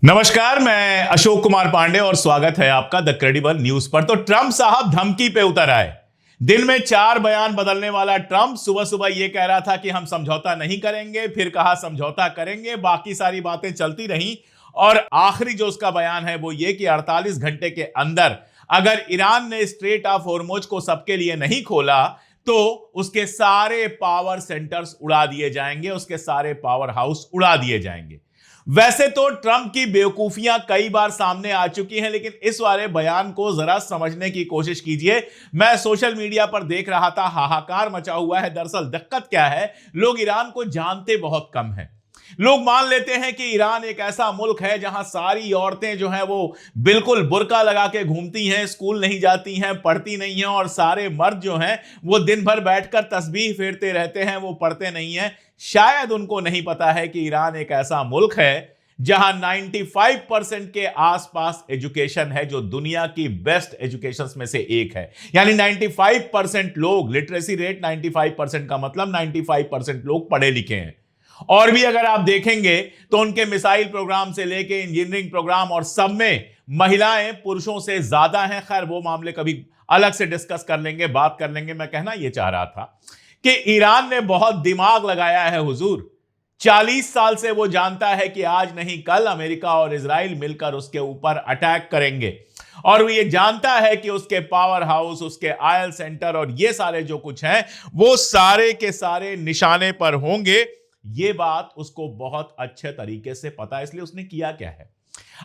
नमस्कार, मैं अशोक कुमार पांडे और स्वागत है आपका द क्रेडिबल न्यूज पर। तो ट्रंप साहब धमकी पे उतर आए। दिन में 4 बयान बदलने वाला ट्रंप सुबह सुबह यह कह रहा था कि हम समझौता नहीं करेंगे, फिर कहा समझौता करेंगे, बाकी सारी बातें चलती रहीं और आखिरी जो उसका बयान है वो ये कि 48 घंटे के अंदर अगर ईरान ने स्ट्रेट ऑफ होर्मुज को सबके लिए नहीं खोला तो उसके सारे पावर सेंटर्स उड़ा दिए जाएंगे, उसके सारे पावर हाउस उड़ा दिए जाएंगे। वैसे तो ट्रंप की बेवकूफियां कई बार सामने आ चुकी हैं, लेकिन इस वाले बयान को जरा समझने की कोशिश कीजिए। मैं सोशल मीडिया पर देख रहा था, हाहाकार मचा हुआ है। दरअसल दिक्कत क्या है, लोग ईरान को जानते बहुत कम हैं। लोग मान लेते हैं कि ईरान एक ऐसा मुल्क है जहां सारी औरतें जो हैं वो बिल्कुल बुर्का लगा के घूमती हैं, स्कूल नहीं जाती हैं, पढ़ती नहीं हैं, और सारे मर्द जो हैं वो दिन भर बैठकर तस्बीह फेरते रहते हैं, वो पढ़ते नहीं हैं। शायद उनको नहीं पता है कि ईरान एक ऐसा मुल्क है जहां 95% के आसपास एजुकेशन है, जो दुनिया की बेस्ट एजुकेशंस में से एक है। यानी 95% लोग, लिटरेसी रेट 95% का मतलब 95% लोग पढ़े लिखे हैं। और भी अगर आप देखेंगे तो उनके मिसाइल प्रोग्राम से लेके इंजीनियरिंग प्रोग्राम और सब में महिलाएं पुरुषों से ज्यादा हैं। खैर वो मामले कभी अलग से डिस्कस कर लेंगे, बात कर लेंगे। मैं कहना यह चाह रहा था कि ईरान ने बहुत दिमाग लगाया है हुजूर। 40 साल से वो जानता है कि आज नहीं कल अमेरिका और इजराइल मिलकर उसके ऊपर अटैक करेंगे, और वो ये जानता है कि उसके पावर हाउस, उसके ऑयल सेंटर और ये सारे जो कुछ हैं वो सारे के सारे निशाने पर होंगे। ये बात उसको बहुत अच्छे तरीके से पता है, इसलिए उसने किया क्या है।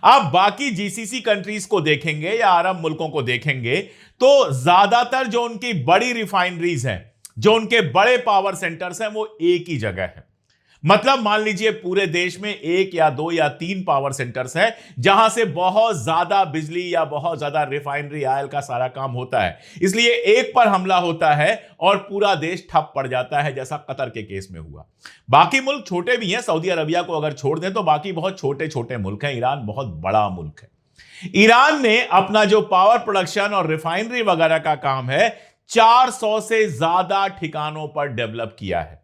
आप बाकी जीसीसी कंट्रीज को देखेंगे या अरब मुल्कों को देखेंगे तो ज्यादातर जो उनकी बड़ी रिफाइनरीज हैं, जो उनके बड़े पावर सेंटर्स हैं, वो एक ही जगह है। मतलब मान लीजिए पूरे देश में 1 या 2 या 3 पावर सेंटर्स हैं जहां से बहुत ज्यादा बिजली या बहुत ज्यादा रिफाइनरी ऑयल का सारा काम होता है। इसलिए एक पर हमला होता है और पूरा देश ठप पड़ जाता है, जैसा कतर के केस में हुआ। बाकी मुल्क छोटे भी हैं, सऊदी अरबिया को अगर छोड़ दें तो बाकी बहुत छोटे छोटे मुल्क हैं। ईरान बहुत बड़ा मुल्क है। ईरान ने अपना जो पावर प्रोडक्शन और रिफाइनरी वगैरह का काम है 400 से ज्यादा ठिकानों पर डेवलप किया है।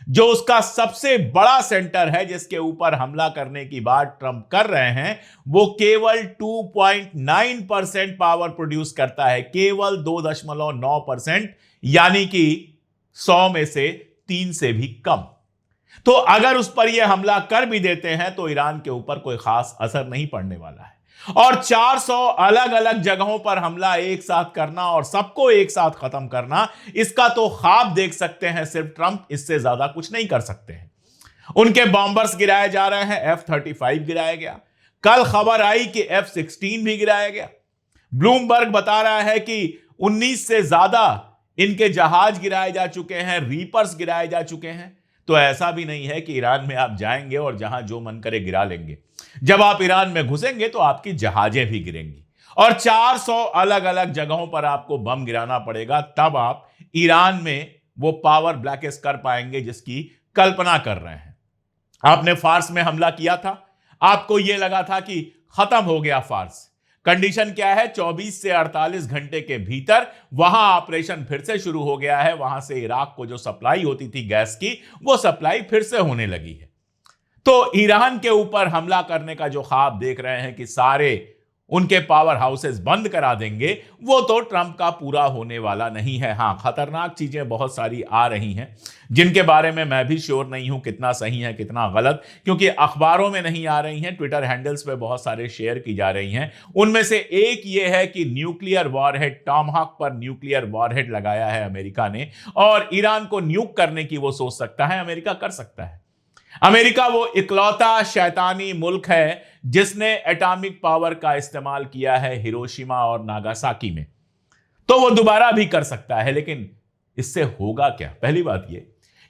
जो उसका सबसे बड़ा सेंटर है जिसके ऊपर हमला करने की बात ट्रंप कर रहे हैं, वो केवल 2.9% पावर प्रोड्यूस करता है, केवल 2.9%, यानी कि 100 में से 3 से भी कम। तो अगर उस पर यह हमला कर भी देते हैं तो ईरान के ऊपर कोई खास असर नहीं पड़ने वाला है। और 400 अलग अलग जगहों पर हमला एक साथ करना और सबको एक साथ खत्म करना, इसका तो ख्वाब देख सकते हैं सिर्फ ट्रंप, इससे ज्यादा कुछ नहीं कर सकते हैं। उनके बॉम्बर्स गिराए जा रहे हैं, F-35 गिराया गया, कल खबर आई कि F-16 भी गिराया गया। ब्लूमबर्ग बता रहा है कि 19 से ज्यादा इनके जहाज गिराए जा चुके हैं, रीपर्स गिराए जा चुके हैं। तो ऐसा भी नहीं है कि ईरान में आप जाएंगे और जहां जो मन करे गिरा लेंगे। जब आप ईरान में घुसेंगे तो आपकी जहाजें भी गिरेंगी और 400 अलग अलग जगहों पर आपको बम गिराना पड़ेगा, तब आप ईरान में वो पावर ब्लैकेस्ट कर पाएंगे जिसकी कल्पना कर रहे हैं। आपने फार्स में हमला किया था, आपको यह लगा था कि खत्म हो गया फार्स। कंडीशन क्या है, 24 से 48 घंटे के भीतर वहां ऑपरेशन फिर से शुरू हो गया है। वहां से इराक को जो सप्लाई होती थी गैस की, वो सप्लाई फिर से होने लगी है। तो ईरान के ऊपर हमला करने का जो ख्वाब देख रहे हैं कि सारे उनके पावर हाउसेस बंद करा देंगे, वो तो ट्रंप का पूरा होने वाला नहीं है। हां, खतरनाक चीजें बहुत सारी आ रही हैं जिनके बारे में मैं भी श्योर नहीं हूं कितना सही है कितना गलत, क्योंकि अखबारों में नहीं आ रही हैं, ट्विटर हैंडल्स पे बहुत सारे शेयर की जा रही हैं। उनमें से एक ये है कि न्यूक्लियर वॉरहेड, टॉमहॉक पर न्यूक्लियर वॉरहेड लगाया है अमेरिका ने, और ईरान को न्यूक करने की वो सोच सकता है, अमेरिका कर सकता है। अमेरिका वो इकलौता शैतानी मुल्क है जिसने एटॉमिक पावर का इस्तेमाल किया है हिरोशिमा और नागासाकी में, तो वो दोबारा भी कर सकता है। लेकिन इससे होगा क्या? पहली बात ये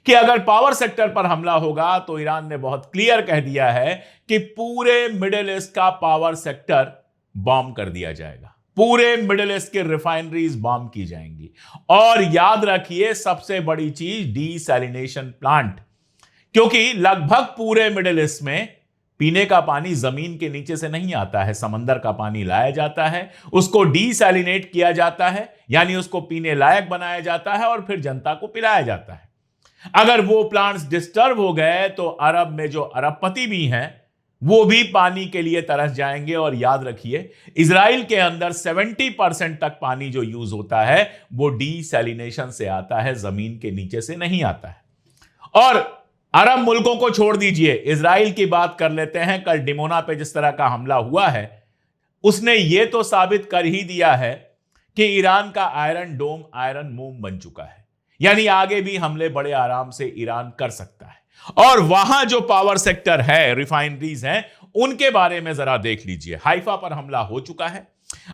कि अगर पावर सेक्टर पर हमला होगा तो ईरान ने बहुत क्लियर कह दिया है कि पूरे मिडिल ईस्ट का पावर सेक्टर बॉम्ब कर दिया जाएगा, पूरे मिडिल ईस्ट के रिफाइनरीज बॉम्ब की जाएंगी। और याद रखिए सबसे बड़ी चीज, डीसैलिनेशन प्लांट, क्योंकि लगभग पूरे मिडिल ईस्ट में पीने का पानी जमीन के नीचे से नहीं आता है, समंदर का पानी लाया जाता है, उसको डीसैलिनेट किया जाता है, यानी उसको पीने लायक बनाया जाता है और फिर जनता को पिलाया जाता है। अगर वो प्लांट्स डिस्टर्ब हो गए तो अरब में जो अरबपति भी हैं वो भी पानी के लिए तरस जाएंगे। और याद रखिए, इजराइल के अंदर 70% तक पानी जो यूज होता है वो डीसैलिनेशन से आता है, जमीन के नीचे से नहीं आता है। और अरब मुल्कों को छोड़ दीजिए, इजराइल की बात कर लेते हैं। कल डिमोना पे जिस तरह का हमला हुआ है, उसने ये तो साबित कर ही दिया है कि ईरान का आयरन डोम आयरन मोम बन चुका है। यानी आगे भी हमले बड़े आराम से ईरान कर सकता है। और वहां जो पावर सेक्टर है, रिफाइनरीज हैं, उनके बारे में जरा देख लीजिए। हाइफा पर हमला हो चुका है,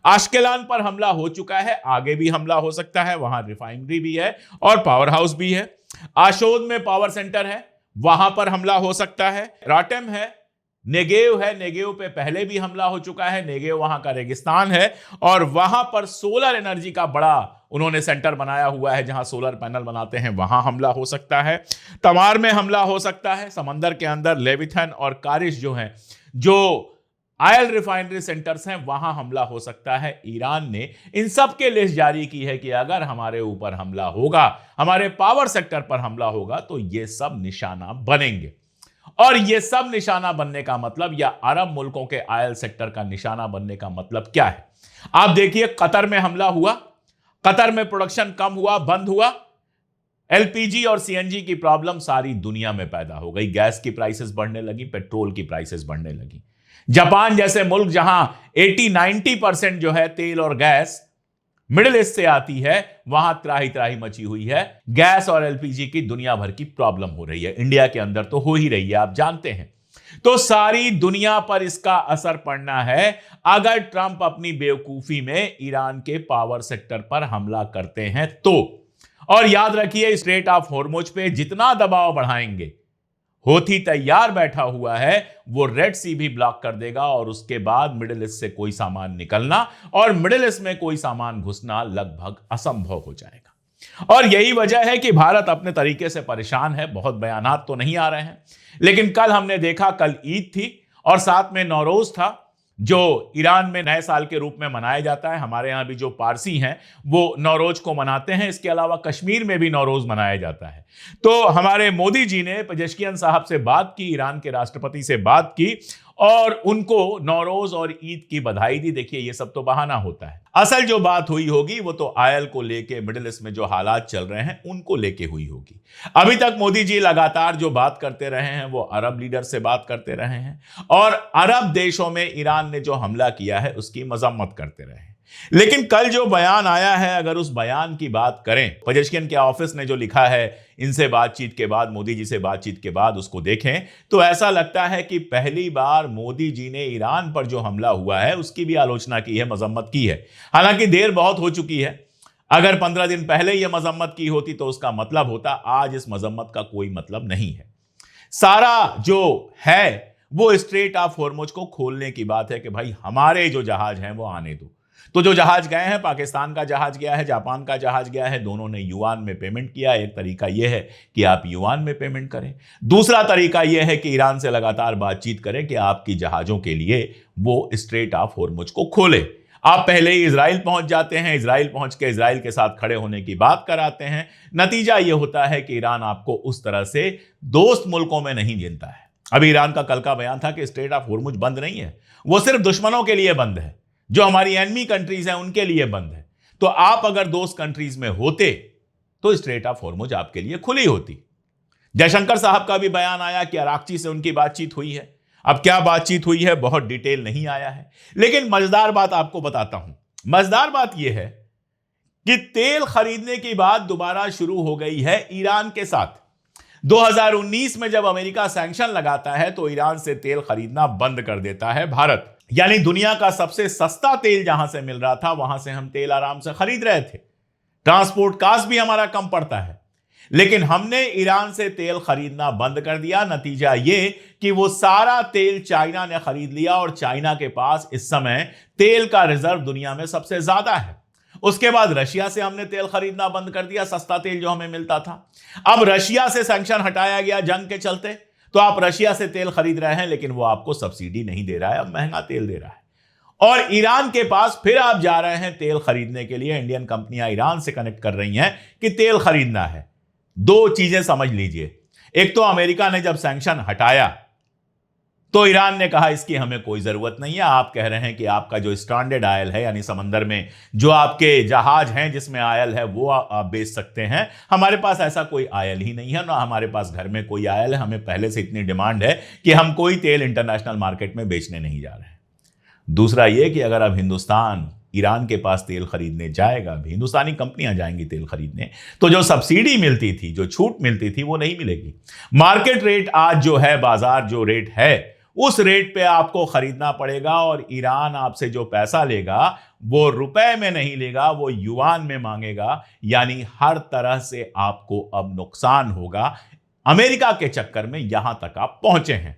आश्केलान पर हमला हो चुका है, आगे भी हमला हो सकता है। वहां रिफाइनरी भी है और पावर हाउस भी है। आशोद में पावर सेंटर है, वहां पर हमला हो सकता है। राटेम है, नेगेव है, नेगेव पे पहले भी हमला हो चुका है। नेगेव वहां का रेगिस्तान है और वहां पर सोलर एनर्जी का बड़ा उन्होंने सेंटर बनाया हुआ है, जहां सोलर पैनल बनाते हैं, वहां हमला हो सकता है। तमार में हमला हो सकता है। समंदर के अंदर लेविथन और कारिश जो हैं, जो ऑयल रिफाइनरी सेंटर्स हैं, वहां हमला हो सकता है। ईरान ने इन सब के लिस्ट जारी की है कि अगर हमारे ऊपर हमला होगा, हमारे पावर सेक्टर पर हमला होगा, तो ये सब निशाना बनेंगे। और ये सब निशाना बनने का मतलब, या अरब मुल्कों के ऑयल सेक्टर का निशाना बनने का मतलब क्या है? आप देखिए, कतर में हमला हुआ, कतर में प्रोडक्शन कम हुआ, बंद हुआ। एलपीजी और सीएनजी की प्रॉब्लम सारी दुनिया में पैदा हो गई। गैस की प्राइसेस बढ़ने लगी, पेट्रोल की प्राइसेस बढ़ने लगी। जापान जैसे मुल्क, जहां 80-90% जो है तेल और गैस मिडिल ईस्ट से आती है, वहां त्राही त्राही मची हुई है। गैस और एलपीजी की दुनिया भर की प्रॉब्लम हो रही है। इंडिया के अंदर तो हो ही रही है, आप जानते हैं। तो सारी दुनिया पर इसका असर पड़ना है अगर ट्रंप अपनी बेवकूफी में ईरान के पावर सेक्टर पर हमला करते हैं तो। और याद रखिए, स्ट्रेट ऑफ हॉर्मुज पे जितना दबाव बढ़ाएंगे, होती तैयार बैठा हुआ है, वो रेड सी भी ब्लॉक कर देगा और उसके बाद मिडिल ईस्ट से कोई सामान निकलना और मिडिल ईस्ट में कोई सामान घुसना लगभग असंभव हो जाएगा। और यही वजह है कि भारत अपने तरीके से परेशान है। बहुत बयानात तो नहीं आ रहे हैं, लेकिन कल हमने देखा, कल ईद थी और साथ में नौरोज था, जो ईरान में नए साल के रूप में मनाया जाता है। हमारे यहां भी जो पारसी हैं वो नौरोज को मनाते हैं। इसके अलावा कश्मीर में भी नौरोज मनाया जाता है। तो हमारे मोदी जी ने पेजेश्कियान साहब से बात की, ईरान के राष्ट्रपति से बात की और उनको नौरोज और ईद की बधाई दी। देखिए, ये सब तो बहाना होता है। असल जो बात हुई होगी वो तो आयल को लेके, मिडिल ईस्ट में जो हालात चल रहे हैं उनको लेके हुई होगी। अभी तक मोदी जी लगातार जो बात करते रहे हैं वो अरब लीडर से बात करते रहे हैं और अरब देशों में ईरान ने जो हमला किया है उसकी मजम्मत करते रहे हैं। लेकिन कल जो बयान आया है, अगर उस बयान की बात करें, पेजेश्कियान के ऑफिस ने जो लिखा है, इनसे बातचीत के बाद, मोदी जी से बातचीत के बाद उसको देखें तो ऐसा लगता है कि पहली बार मोदी जी ने ईरान पर जो हमला हुआ है उसकी भी आलोचना की है, मजम्मत की है। हालांकि देर बहुत हो चुकी है। अगर 15 दिन पहले यह मजम्मत की होती तो उसका मतलब होता। आज इस मजम्मत का कोई मतलब नहीं है। सारा जो है वो स्ट्रेट ऑफ हॉर्मुज को खोलने की बात है कि भाई हमारे जो जहाज हैं वो आने दो। तो जो जहाज गए हैं, पाकिस्तान का जहाज गया है, जापान का जहाज गया है, दोनों ने युआन में पेमेंट किया। एक तरीका यह है कि आप युआन में पेमेंट करें, दूसरा तरीका यह है कि ईरान से लगातार बातचीत करें कि आपकी जहाजों के लिए वो स्ट्रेट ऑफ हॉर्मुज को खोले। आप पहले ही इजराइल पहुंच जाते हैं, इजराइल पहुंच के इजराइल के साथ खड़े होने की बात कराते हैं। नतीजा यह होता है कि ईरान आपको उस तरह से दोस्त मुल्कों में नहीं गिनता है। अभी ईरान का कल का बयान था कि स्ट्रेट ऑफ हॉर्मुज बंद नहीं है, वो सिर्फ दुश्मनों के लिए बंद है, जो हमारी एनिमी कंट्रीज हैं उनके लिए बंद है। तो आप अगर दोस्त कंट्रीज में होते तो स्ट्रेट ऑफ हॉर्मुज आपके लिए खुली होती। जयशंकर साहब का भी बयान आया कि अराक्ची से उनकी बातचीत हुई है। अब क्या बातचीत हुई है बहुत डिटेल नहीं आया है, लेकिन मजेदार बात आपको बताता हूं। मजेदार बात यह है कि तेल खरीदने की बात दोबारा शुरू हो गई है ईरान के साथ। 2019 में जब अमेरिका सैंक्शन लगाता है तो ईरान से तेल खरीदना बंद कर देता है भारत। यानी दुनिया का सबसे सस्ता तेल जहां से मिल रहा था वहां से हम तेल आराम से खरीद रहे थे। ट्रांसपोर्ट कॉस्ट भी हमारा कम पड़ता है, लेकिन हमने ईरान से तेल खरीदना बंद कर दिया। नतीजा यह कि वो सारा तेल चाइना ने खरीद लिया और चाइना के पास इस समय तेल का रिजर्व दुनिया में सबसे ज्यादा है। उसके बाद रशिया से हमने तेल खरीदना बंद कर दिया, सस्ता तेल जो हमें मिलता था। अब रशिया से सैंक्शन हटाया गया जंग के चलते, तो आप रशिया से तेल खरीद रहे हैं, लेकिन वो आपको सब्सिडी नहीं दे रहा है, अब महंगा तेल दे रहा है। और ईरान के पास फिर आप जा रहे हैं तेल खरीदने के लिए। इंडियन कंपनियां ईरान से कनेक्ट कर रही हैं कि तेल खरीदना है। दो चीजें समझ लीजिए, एक तो अमेरिका ने जब सैंक्शन हटाया तो ईरान ने कहा इसकी हमें कोई जरूरत नहीं है। आप कह रहे हैं कि आपका जो स्ट्रैंडेड ऑयल है, यानी समंदर में जो आपके जहाज हैं जिसमें ऑयल है, वो आप बेच सकते हैं। हमारे पास ऐसा कोई ऑयल ही नहीं है, ना हमारे पास घर में कोई ऑयल है। हमें पहले से इतनी डिमांड है कि हम कोई तेल इंटरनेशनल मार्केट में बेचने नहीं जा रहे हैं। दूसरा यह कि अगर अब हिंदुस्तान ईरान के पास तेल खरीदने जाएगा, भी हिंदुस्तानी कंपनियां जाएंगी तेल खरीदने, तो जो सब्सिडी मिलती थी, जो छूट मिलती थी, वो नहीं मिलेगी। मार्केट रेट आज जो है, बाजार जो रेट है, उस रेट पे आपको खरीदना पड़ेगा। और ईरान आपसे जो पैसा लेगा वो रुपए में नहीं लेगा, वो युआन में मांगेगा। यानी हर तरह से आपको अब नुकसान होगा। अमेरिका के चक्कर में यहां तक आप पहुंचे हैं।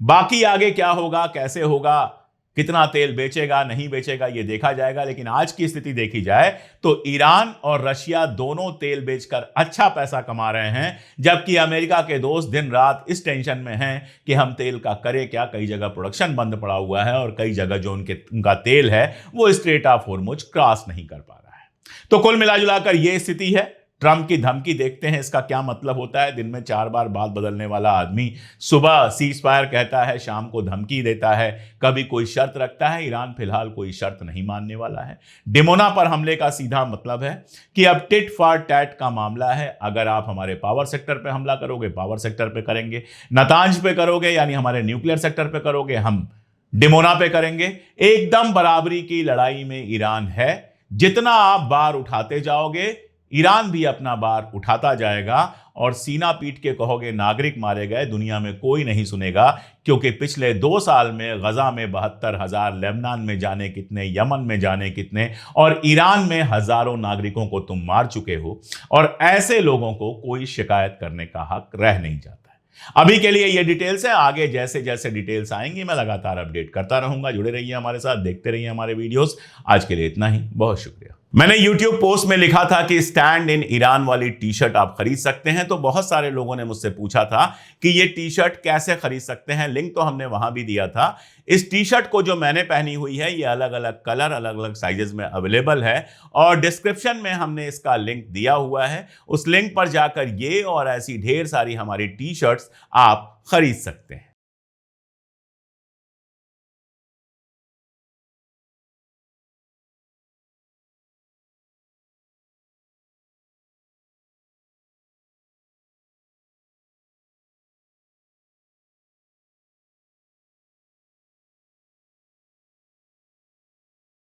बाकी आगे क्या होगा, कैसे होगा, कितना तेल बेचेगा नहीं बेचेगा, यह देखा जाएगा। लेकिन आज की स्थिति देखी जाए तो ईरान और रशिया दोनों तेल बेचकर अच्छा पैसा कमा रहे हैं, जबकि अमेरिका के दोस्त दिन रात इस टेंशन में हैं कि हम तेल का करें क्या। कई जगह प्रोडक्शन बंद पड़ा हुआ है और कई जगह जो उनका तेल है वो स्ट्रेट ऑफ हॉर्मुज क्रॉस नहीं कर पा रहा है। तो कुल मिलाजुलाकर यह स्थिति है। ट्रंप की धमकी देखते हैं इसका क्या मतलब होता है। दिन में 4 बार बात बदलने वाला आदमी सुबह सीज फायर कहता है, शाम को धमकी देता है, कभी कोई शर्त रखता है। ईरान फिलहाल कोई शर्त नहीं मानने वाला है। डिमोना पर हमले का सीधा मतलब है कि अब टिट फॉर टैट का मामला है। अगर आप हमारे पावर सेक्टर पे हमला करोगे, पावर सेक्टर पे करेंगे। नातांज पे करोगे, यानी हमारे न्यूक्लियर सेक्टर पे करोगे, हम डिमोना पे करेंगे। एकदम बराबरी की लड़ाई में ईरान है। जितना आप बार उठाते जाओगे, ईरान भी अपना बार उठाता जाएगा। और सीना पीट के कहोगे नागरिक मारे गए, दुनिया में कोई नहीं सुनेगा। क्योंकि पिछले 2 साल में गजा में 72,000, लेबनान में जाने कितने, यमन में जाने कितने, और ईरान में हजारों नागरिकों को तुम मार चुके हो। और ऐसे लोगों को कोई शिकायत करने का हक रह नहीं जाता है। अभी के लिए ये डिटेल्स है। आगे जैसे जैसे डिटेल्स आएंगी मैं लगातार अपडेट करता रहूंगा। जुड़े रहिए हमारे साथ, देखते रहिए हमारे वीडियोस। आज के लिए इतना ही, बहुत शुक्रिया। मैंने YouTube पोस्ट में लिखा था कि स्टैंड इन ईरान वाली टी शर्ट आप खरीद सकते हैं। तो बहुत सारे लोगों ने मुझसे पूछा था कि ये टी शर्ट कैसे खरीद सकते हैं। लिंक तो हमने वहां भी दिया था। इस टी शर्ट को जो मैंने पहनी हुई है, ये अलग अलग कलर, अलग अलग साइजेस में अवेलेबल है। और डिस्क्रिप्शन में हमने इसका लिंक दिया हुआ है। उस लिंक पर जाकर ये और ऐसी ढेर सारी हमारी टी शर्ट्स आप खरीद सकते हैं।